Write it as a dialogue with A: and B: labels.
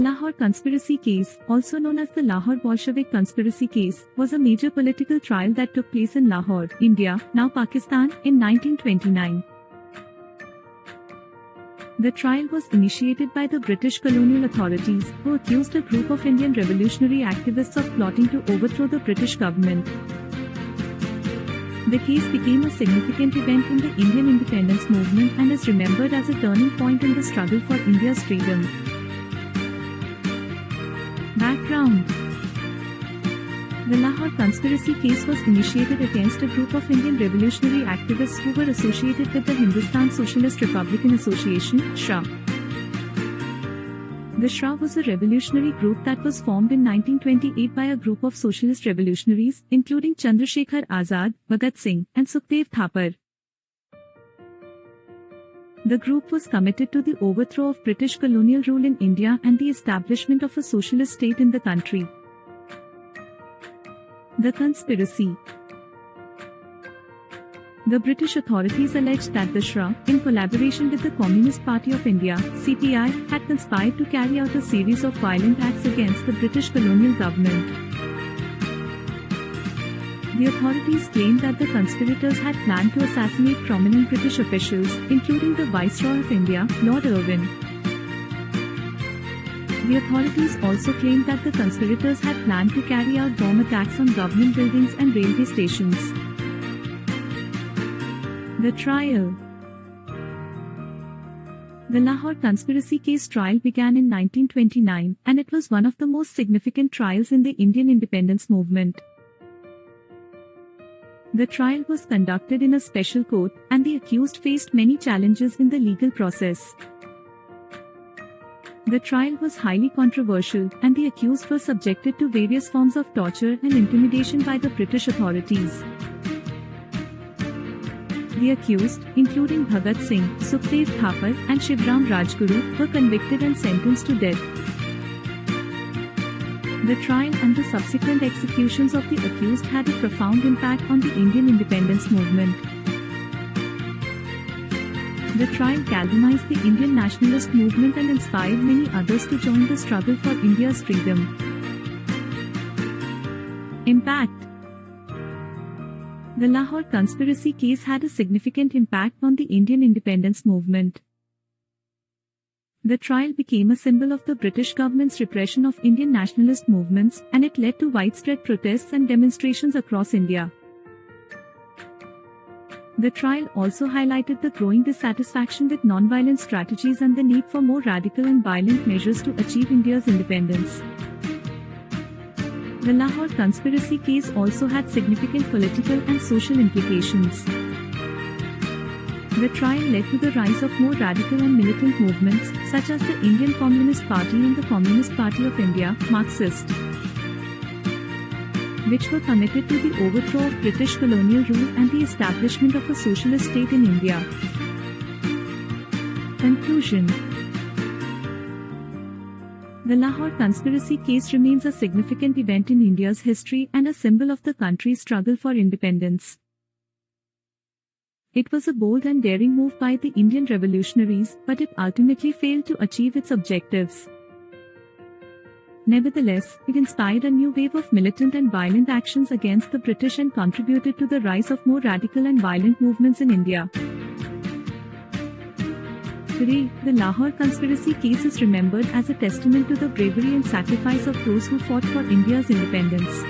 A: Lahore Conspiracy Case, also known as the Lahore Bolshevik Conspiracy Case, was a major political trial that took place in Lahore, India, now Pakistan, in 1929. The trial was initiated by the British colonial authorities, who accused a group of Indian revolutionary activists of plotting to overthrow the British government. The case became a significant event in the Indian independence movement and is remembered as a turning point in the struggle for India's freedom. Background: The Lahore Conspiracy Case was initiated against a group of Indian revolutionary activists who were associated with the Hindustan Socialist Republican Association (SRA). The SRA was a revolutionary group that was formed in 1928 by a group of socialist revolutionaries, including Chandrasekhar Azad, Bhagat Singh, and Sukhdev Thapar. The group was committed to the overthrow of British colonial rule in India and the establishment of a socialist state in the country. The conspiracy. The British authorities alleged that the SRA, in collaboration with the Communist Party of India (CPI), had conspired to carry out a series of violent acts against the British colonial government. The authorities claimed that the conspirators had planned to assassinate prominent British officials, including the Viceroy of India, Lord Irwin. The authorities also claimed that the conspirators had planned to carry out bomb attacks on government buildings and railway stations. The trial. The Lahore Conspiracy Case trial began in 1929, and it was one of the most significant trials in the Indian independence movement. The trial was conducted in a special court, and the accused faced many challenges in the legal process. The trial was highly controversial, and the accused were subjected to various forms of torture and intimidation by the British authorities. The accused, including Bhagat Singh, Sukhdev Thapar, and Shivram Rajguru, were convicted and sentenced to death. The trial and the subsequent executions of the accused had a profound impact on the Indian independence movement. The trial galvanized the Indian nationalist movement and inspired many others to join the struggle for India's freedom. Impact. The Lahore Conspiracy Case had a significant impact on the Indian independence movement. The trial became a symbol of the British government's repression of Indian nationalist movements, and it led to widespread protests and demonstrations across India. The trial also highlighted the growing dissatisfaction with non-violent strategies and the need for more radical and violent measures to achieve India's independence. The Lahore Conspiracy Case also had significant political and social implications. The trial led to the rise of more radical and militant movements, such as the Indian Communist Party and the Communist Party of India (Marxist), which were committed to the overthrow of British colonial rule and the establishment of a socialist state in India. Conclusion. The Lahore Conspiracy Case remains a significant event in India's history and a symbol of the country's struggle for independence. It was a bold and daring move by the Indian revolutionaries, but it ultimately failed to achieve its objectives. Nevertheless, it inspired a new wave of militant and violent actions against the British and contributed to the rise of more radical and violent movements in India. Today, the Lahore Conspiracy Case is remembered as a testament to the bravery and sacrifice of those who fought for India's independence.